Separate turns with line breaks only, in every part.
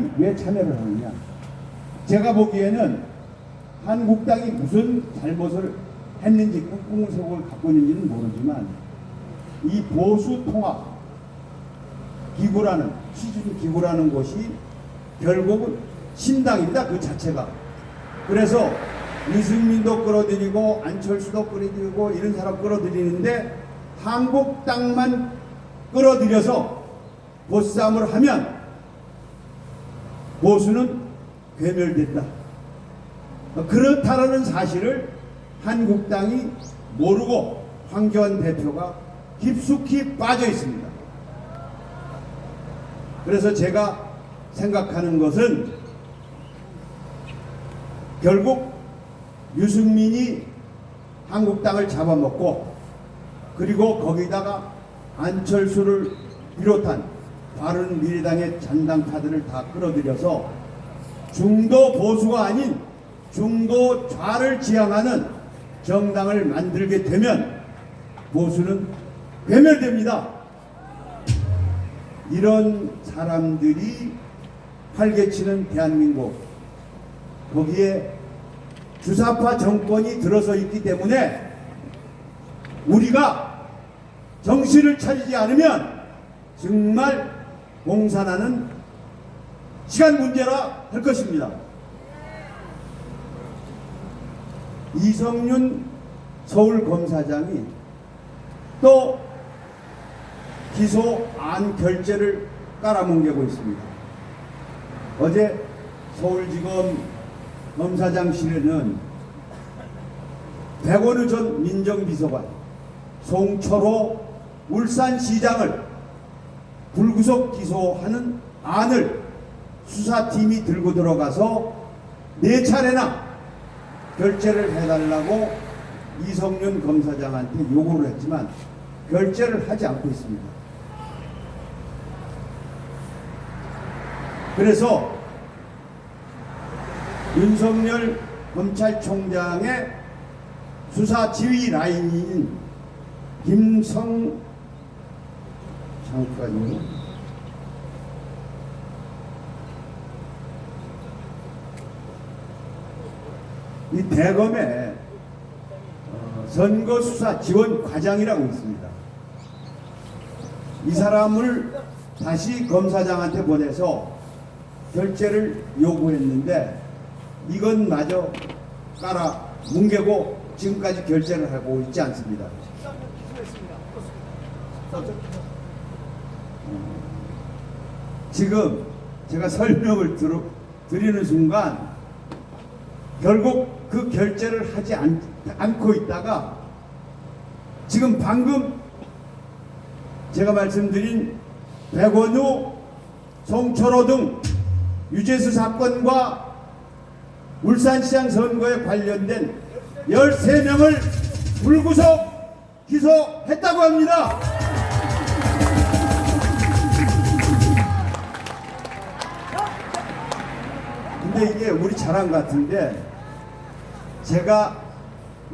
한국당이 왜 참여를 하느냐? 제가 보기에는 한국당이 무슨 잘못을 했는지 꿍꿍 세력을 갖고 있는지는 모르지만 이 보수 통합 기구라는 시준 기구라는 것이 결국은 신당입니다. 그 자체가. 그래서 유승민도 끌어들이고 안철수도 끌어들이고 이런 사람 끌어들이는데 한국당만 끌어들여서 보쌈을 하면 보수는 괴멸된다. 그렇다라는 사실을 한국당이 모르고 황교안 대표가 깊숙이 빠져 있습니다. 그래서 제가 생각하는 것은 결국 유승민이 한국당을 잡아먹고 그리고 거기다가 안철수를 비롯한 바른미래당의 잔당파들을 다 끌어들여서 중도 보수가 아닌 중도 좌를 지향하는 정당을 만들게 되면 보수는 괴멸됩니다. 이런 사람들이 활개치는 대한민국, 거기에 주사파 정권이 들어서 있기 때문에 우리가 정신을 차리지 않으면 정말 공산하는 시간 문제라 할 것입니다. 이성윤 서울검사장이 또 기소안 결재를 깔아뭉개고 있습니다. 어제 서울지검 검사장실에는 백원우 전 민정비서관, 송철호 울산시장을 불구속 기소하는 안을 수사팀이 들고 들어가서 4차례나 결재를 해달라고 이성윤 검사장한테 요구를 했지만 결재를 하지 않고 있습니다. 그래서 윤석열 검찰총장의 수사 지휘 라인인 잠깐만요. 이 대검의 선거수사지원과장이라고 있습니다. 이 사람을 다시 검사장한테 보내서 결재를 요구했는데 이건 마저 깔아 뭉개고 지금까지 결재를 하고 있지 않습니다. 지금 제가 설명을 드리는 순간 결국 그 결재를 하지 않고 있다가 지금 방금 제가 말씀드린 백원우, 송철호 등 유재수 사건과 울산시장 선거에 관련된 13명을 불구속 기소했다고 합니다. 근데 이게 우리 자랑 같은데 제가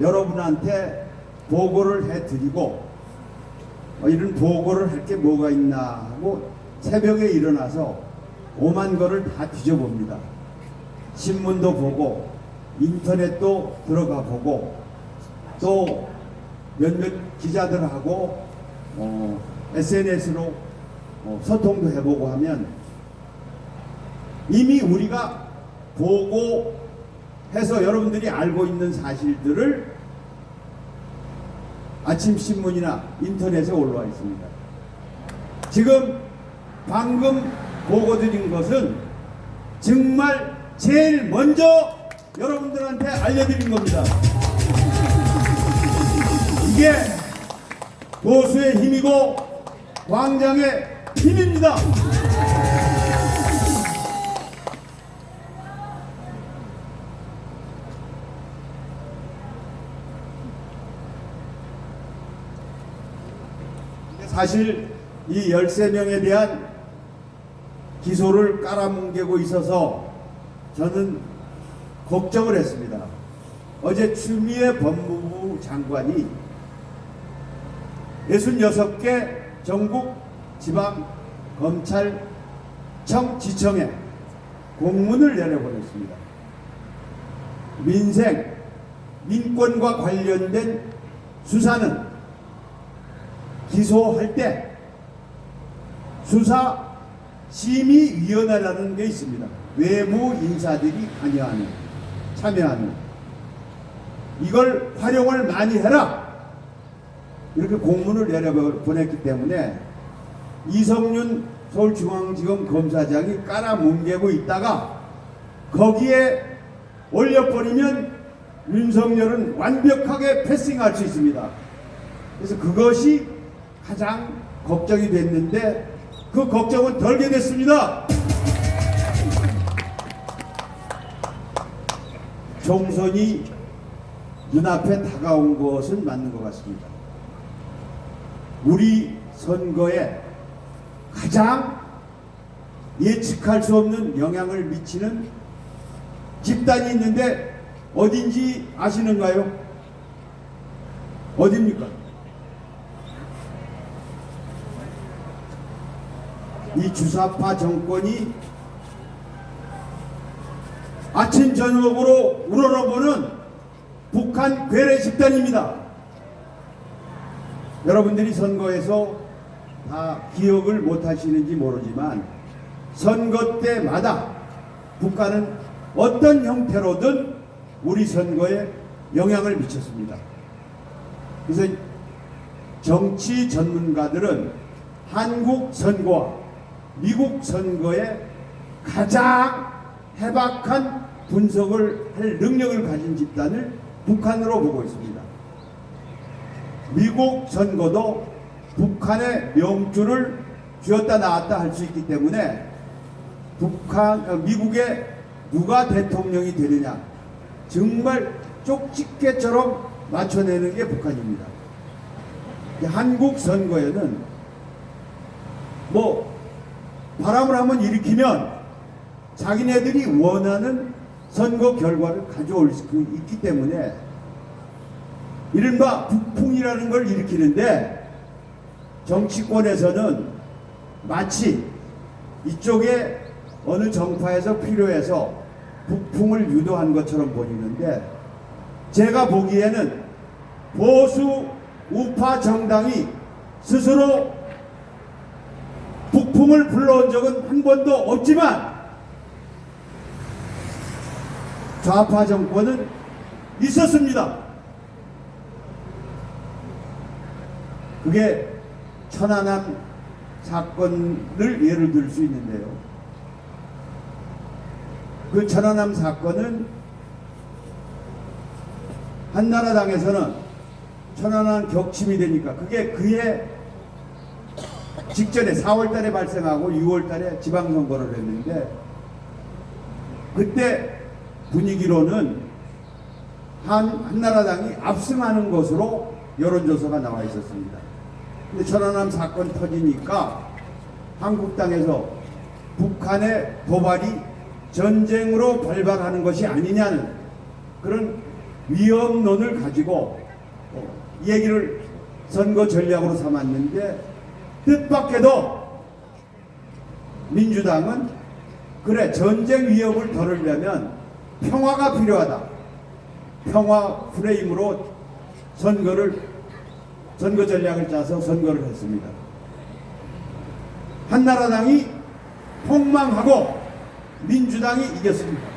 여러분한테 보고를 해드리고 이런 보고를 할 게 뭐가 있나 하고 새벽에 일어나서 오만 거를 다 뒤져봅니다. 신문도 보고 인터넷도 들어가 보고 또 몇몇 기자들하고 SNS로 소통도 해보고 하면 이미 우리가 보고해서 여러분들이 알고 있는 사실들을 아침 신문이나 인터넷에 올라와 있습니다. 지금 방금 보고 드린 것은 정말 제일 먼저 여러분들한테 알려드린 겁니다. 이게 보수의 힘이고 광장의 힘입니다. 사실 이 13명에 대한 기소를 깔아뭉개고 있어서 저는 걱정을 했습니다. 어제 추미애 법무부 장관이 66개 전국 지방 검찰청 지청에 공문을 내려보냈습니다. 민생, 민권과 관련된 수사는 기소할 때 수사심의위원회라는 게 있습니다. 외부 인사들이 관여하는, 참여하는, 이걸 활용을 많이 해라, 이렇게 공문을 내려보냈기 때문에 이성윤 서울중앙지검 검사장이 깔아뭉개고 있다가 거기에 올려버리면 윤석열은 완벽하게 패싱할 수 있습니다. 그래서 그것이 가장 걱정이 됐는데 그 걱정은 덜게 됐습니다. 총선이 눈앞에 다가온 것은 맞는 것 같습니다. 우리 선거에 가장 예측할 수 없는 영향을 미치는 집단이 있는데 어딘지 아시는가요? 어딥니까? 이 주사파 정권이 아침 저녁으로 우러러보는 북한 괴뢰 집단입니다. 여러분들이 선거에서 다 기억을 못 하시는지 모르지만 선거 때마다 북한은 어떤 형태로든 우리 선거에 영향을 미쳤습니다. 그래서 정치 전문가들은 한국 선거와 미국 선거에 가장 해박한 분석을 할 능력을 가진 집단을 북한으로 보고 있습니다. 미국 선거도 북한의 명주를 쥐었다 놨다 할 수 있기 때문에 미국에 누가 대통령이 되느냐 정말 쪽집게처럼 맞춰내는 게 북한입니다. 한국 선거에는 뭐 바람을 한번 일으키면 자기네들이 원하는 선거 결과를 가져올 수 있기 때문에 이른바 북풍이라는 걸 일으키는데 정치권에서는 마치 이쪽에 어느 정파에서 필요해서 북풍을 유도한 것처럼 보이는데 제가 보기에는 보수 우파 정당이 스스로 북풍을 불러온 적은 한 번도 없지만 좌파 정권은 있었습니다. 그게 천안함 사건을 예를 들 수 있는데요. 그 천안함 사건은 한나라당에서는 천안함 격침이 되니까 그게 그해 직전에 4월달에 발생하고 6월달에 지방선거를 했는데 그때 분위기로는 한나라당이 압승하는 것으로 여론조사가 나와 있었습니다. 근데 천안함 사건 터지니까 한국당에서 북한의 도발이 전쟁으로 발발하는 것이 아니냐는 그런 위험론을 가지고 이 얘기를 선거 전략으로 삼았는데 뜻밖에도 민주당은 그래 전쟁 위협을 덜으려면 평화가 필요하다. 평화 프레임으로 선거 전략을 짜서 선거를 했습니다. 한나라당이 폭망하고 민주당이 이겼습니다.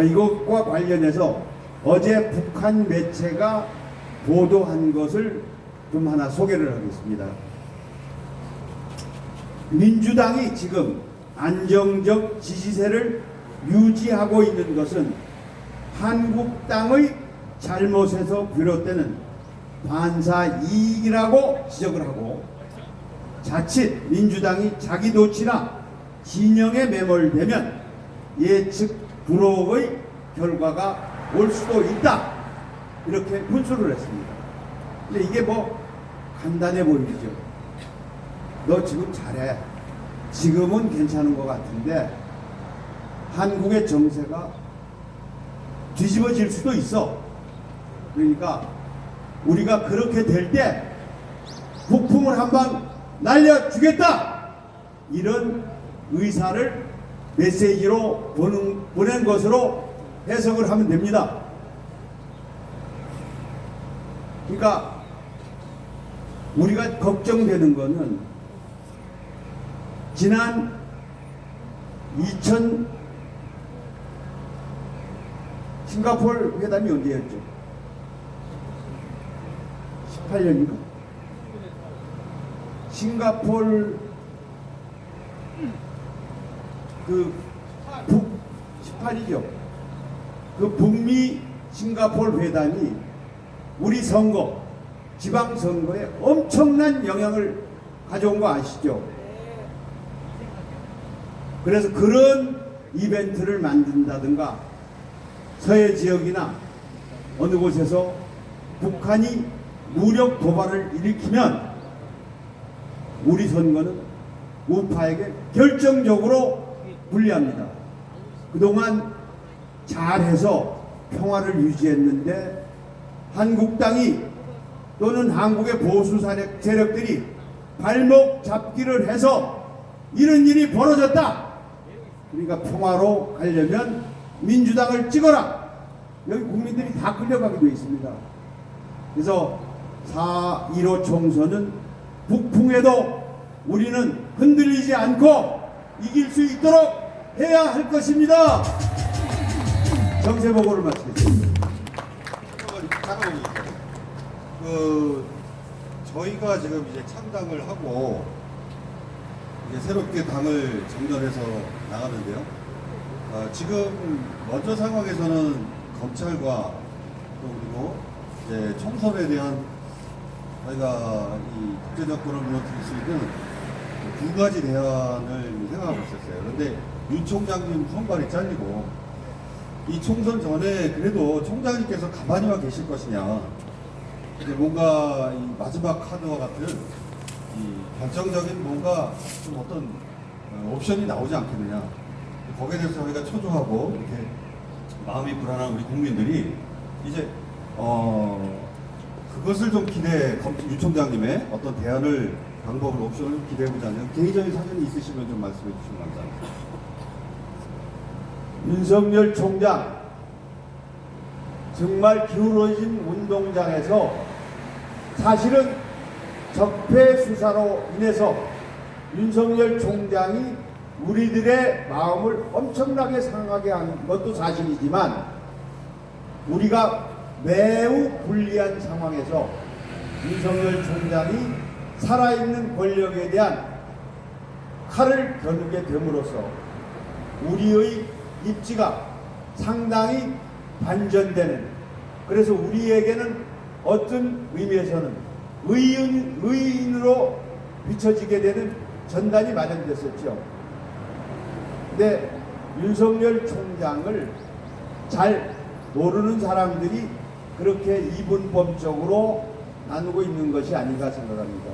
이것과 관련해서 어제 북한 매체가 보도한 것을 좀 하나 소개를 하겠습니다. 민주당이 지금 안정적 지지세를 유지하고 있는 것은 한국당의 잘못에서 비롯되는 반사 이익이라고 지적을 하고 자칫 민주당이 자기 도치나 진영에 매몰되면 예측 불허의 결과가 올 수도 있다. 이렇게 훈수를 했습니다. 근데 이게 뭐 간단해 보이죠. 너 지금 잘해. 지금은 괜찮은 것 같은데 한국의 정세가 뒤집어질 수도 있어. 그러니까 우리가 그렇게 될 때 북풍을 한방 날려주겠다. 이런 의사를 메시지로 보낸 것으로 해석을 하면 됩니다. 그러니까 우리가 걱정되는 것은 지난 2000 싱가포르 회담이 언제였죠? 18년인가? 싱가포르 그 18이죠. 그 북미 싱가포르 회담이 우리 선거, 지방선거에 엄청난 영향을 가져온 거 아시죠? 그래서 그런 이벤트를 만든다든가 서해 지역이나 어느 곳에서 북한이 무력 도발을 일으키면 우리 선거는 우파에게 결정적으로 불리합니다. 그동안 잘해서 평화를 유지했는데 한국당이 또는 한국의 보수 세력들이 발목 잡기를 해서 이런 일이 벌어졌다. 그러니까 평화로 가려면 민주당을 찍어라. 여기 국민들이 다 끌려가게 되어 있습니다. 그래서 4.15 총선은 북풍에도 우리는 흔들리지 않고 이길 수 있도록 해야 할 것입니다. 정세보고를 마치겠습니다.
저희가 지금 이제 창당을 하고 이제 새롭게 당을 정렬해서 나가는데요. 지금 먼저 상황에서는 검찰과 또 그리고 이제 총선에 대한 저희가 이 국제 정권을 무너뜨릴 수 있는 두 가지 대안을 생각하고 있었어요. 그런데 윤 총장님 손발이 잘리고 이 총선 전에 그래도 총장님께서 가만히만 계실 것이냐, 이제 뭔가 이 마지막 카드와 같은 이 결정적인 뭔가 좀 어떤 옵션이 나오지 않겠느냐, 거기에 대해서 저희가 초조하고 이렇게 마음이 불안한 우리 국민들이 이제 그것을 좀 윤 총장님의 어떤 대안을, 방법을, 옵션을 기대해보자면 개인적인 사정이 있으시면 좀 말씀해 주시면 감사합니다.
윤석열 총장 정말 기울어진 운동장에서 사실은 적폐 수사로 인해서 윤석열 총장이 우리들의 마음을 엄청나게 상하게 한 것도 사실이지만 우리가 매우 불리한 상황에서 윤석열 총장이 살아있는 권력에 대한 칼을 겨누게 됨으로써 우리의 입지가 상당히 반전되는, 그래서 우리에게는 어떤 의미에서는 의인으로 비춰지게 되는 전단이 마련됐었죠. 근데 윤석열 총장을 잘 모르는 사람들이 그렇게 이분법적으로 나누고 있는 것이 아닌가 생각합니다.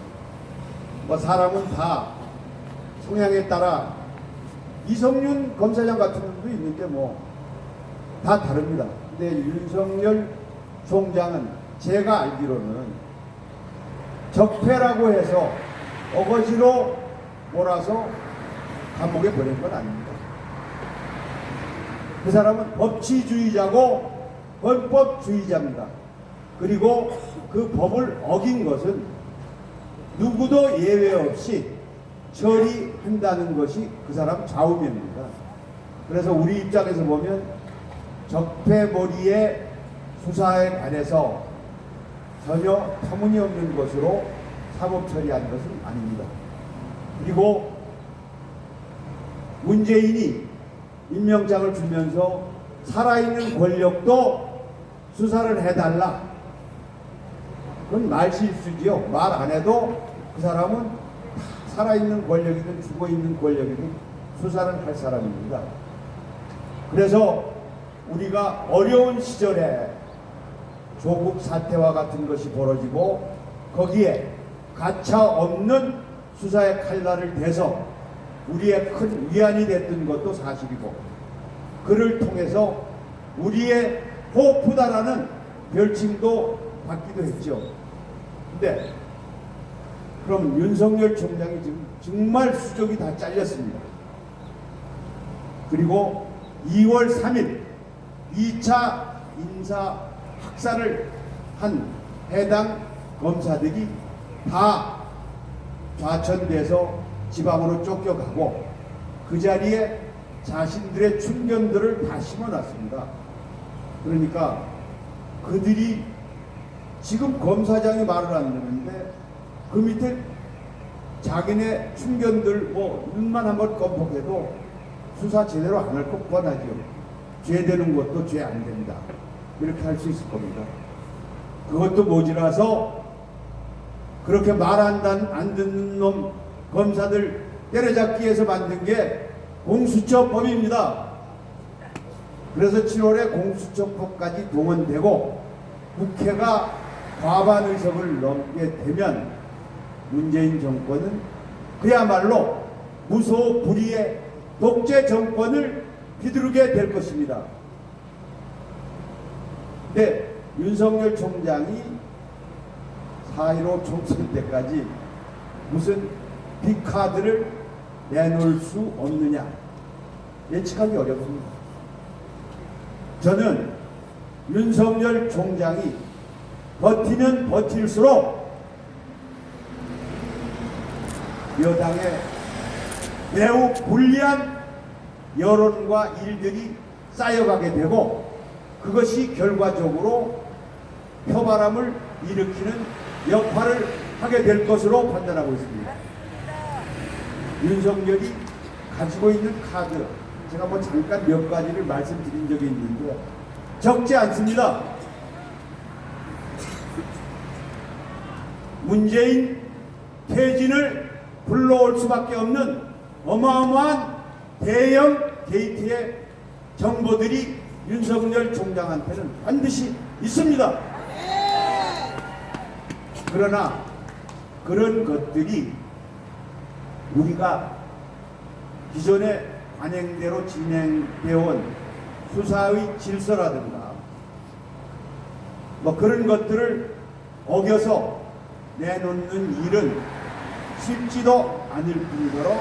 뭐 사람은 다 성향에 따라, 이성윤 검사장 같은 분도 있는데 뭐 다 다릅니다. 근데 윤석열 총장은 제가 알기로는 적폐라고 해서 어거지로 몰아서 감옥에 보낸 건 아닙니다. 그 사람은 법치주의자고 헌법주의자입니다. 그리고 그 법을 어긴 것은 누구도 예외 없이 처리한다는 것이 그 사람 좌우명입니다. 그래서 우리 입장에서 보면 적폐몰이의 수사에 관해서 전혀 터무니없는 것으로 사법 처리한 것은 아닙니다. 그리고 문재인이 임명장을 주면서 살아있는 권력도 수사를 해달라, 그건 말실수지요. 말 안 해도 그 사람은 살아있는 권력이든 죽어있는 권력이든 수사를 할 사람입니다. 그래서 우리가 어려운 시절에 조국 사태와 같은 것이 벌어지고 거기에 가차 없는 수사의 칼날을 대서 우리의 큰 위안이 됐던 것도 사실이고, 그를 통해서 우리의 호프다라는 별칭도 받기도 했죠. 근데 그럼 윤석열 총장이 지금 정말 수족이 다 잘렸습니다. 그리고 2월 3일 2차 인사 학살을 한 해당 검사들이 다 좌천돼서 지방으로 쫓겨가고 그 자리에 자신들의 충견들을 다 심어놨습니다. 그러니까 그들이 지금 검사장이 말을 안 듣는데 그 밑에 자기네 충견들 뭐 눈만 한번 껌뻑해도 수사 제대로 안 할 것 뻔하죠. 죄 되는 것도 죄 안 된다. 이렇게 할 수 있을 겁니다. 그것도 모자라서 그렇게 말 안 듣는 놈 검사들 때려잡기 위해서 만든 게 공수처법입니다. 그래서 7월에 공수처법까지 동원되고 국회가 과반 의석을 넘게 되면 문재인 정권은 그야말로 무소불위의 독재 정권을 휘두르게 될 것입니다. 근데 윤석열 총장이 4.15 총선 때까지 무슨 빅카드를 내놓을 수 없느냐 예측하기 어렵습니다. 저는 윤석열 총장이 버티면 버틸수록 여당에 매우 불리한 여론과 일들이 쌓여가게 되고 그것이 결과적으로 표바람을 일으키는 역할을 하게 될 것으로 판단하고 있습니다. 윤석열이 가지고 있는 카드, 제가 뭐 잠깐 몇 가지를 말씀드린 적이 있는데 적지 않습니다. 문재인 퇴진을 불러올 수밖에 없는 어마어마한 대형 게이트의 정보들이 윤석열 총장한테는 반드시 있습니다. 그러나 그런 것들이 우리가 기존의 관행대로 진행되어 온 수사의 질서라든가 뭐 그런 것들을 어겨서 내놓는 일은 쉽지도 않을 뿐더러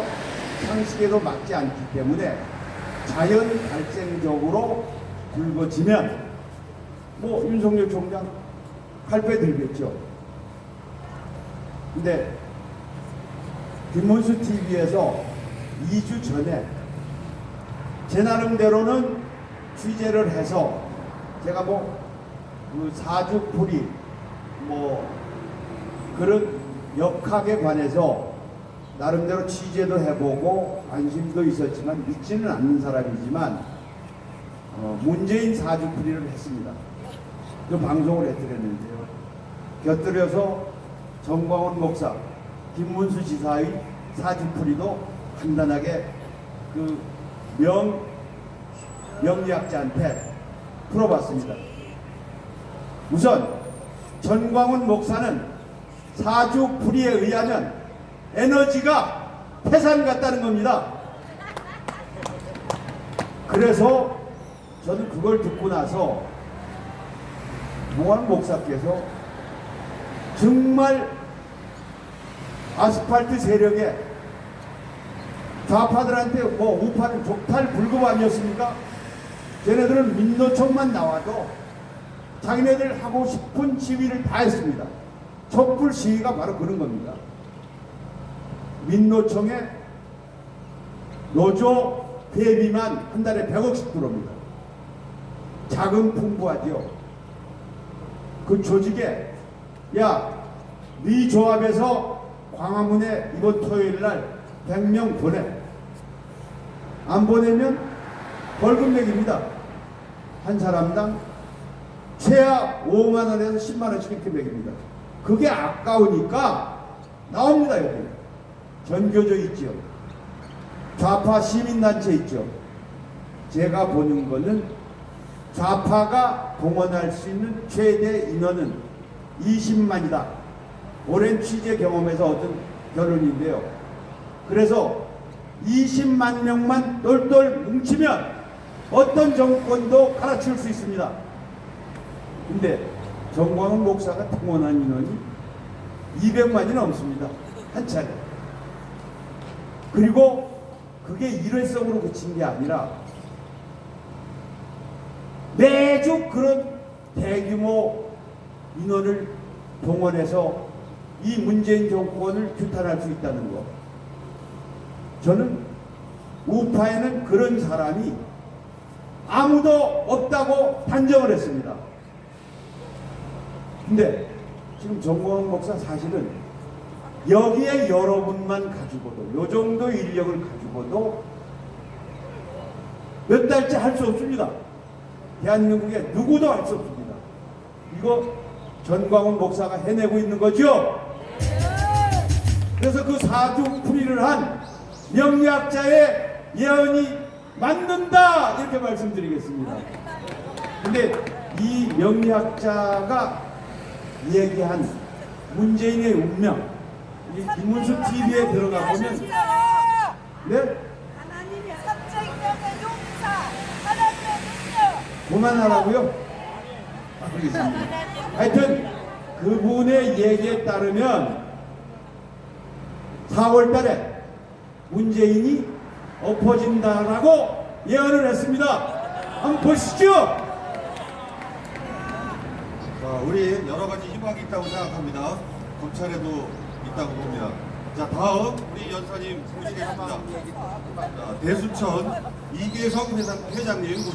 상식에도 맞지 않기 때문에 자연 발생적으로 불거지면 뭐 윤석열 총장 칼빼 들겠죠. 근데 김문수 TV에서 2주 전에 제 나름대로는 취재를 해서 제가 그 사주풀이 뭐 그런 역학에 관해서 나름대로 취재도 해보고 관심도 있었지만 믿지는 않는 사람이지만 문재인 사주풀이를 했습니다. 그 방송을 해드렸는데요. 곁들여서 정광훈 목사, 김문수 지사의 사주풀이도 간단하게 그 명리학자한테 풀어봤습니다. 우선 정광훈 목사는 사주풀이에 의하면 에너지가 태산 같다는 겁니다. 그래서 저는 그걸 듣고 나서 정광훈 목사께서 정말 아스팔트 세력에 좌파들한테 뭐 우파는 족탈 불급 아니었습니까? 쟤네들은 민노총만 나와도 자기네들 하고 싶은 시위를 다 했습니다. 촛불 시위가 바로 그런 겁니다. 민노총의 노조 회비만 한 달에 100억씩 들어옵니다. 자금 풍부하죠. 그 조직에 네 조합에서 광화문에 이번 토요일 날 100명 보내. 안 보내면 벌금 매깁니다. 한 사람당 최하 5만 원에서 10만 원씩 이렇게 매깁니다. 그게 아까우니까 나옵니다. 여기 전교조 있죠. 좌파 시민단체 있죠. 제가 보는 거는 좌파가 동원할 수 있는 최대 인원은 20만이다. 오랜 취재 경험에서 얻은 결론인데요. 그래서 20만 명만 똘똘 뭉치면 어떤 정권도 갈아치울 수 있습니다. 근데 정광훈 목사가 동원한 인원이 200만이 넘습니다. 한 차례. 그리고 그게 일회성으로 그친 게 아니라 매주 그런 대규모 인원을 동원해서 이 문재인 정권을 규탄할 수 있다는 것. 저는 우파에는 그런 사람이 아무도 없다고 단정을 했습니다. 근데 지금 정광훈 목사 사실은 여기에 여러분만 가지고도, 요 정도 인력을 가지고도 몇 달째 할 수 없습니다. 대한민국에 누구도 할 수 없습니다. 이거 전광훈 목사가 해내고 있는 거죠. 그래서 그 사주풀이를 한 명리학자의 예언이 맞는다, 이렇게 말씀드리겠습니다. 근데 이 명리학자가 얘기한 문재인의 운명, 이 김문수 TV에 들어가 보면, 네?
하나님의 선정령의 용사, 하나님의 능력.
그만하라고요? 알겠습니다. 하여튼 그분의 얘기에 따르면 4월 달에 문재인이 엎어진다라고 예언을 했습니다. 한번 보시죠.
자, 우리 여러 가지 희망이 있다고 생각합니다. 검찰에도 있다고 봅니다. 자, 다음 우리 연사님 모시겠습니다. 자, 대수천 이계성 회장님 모시겠습니다.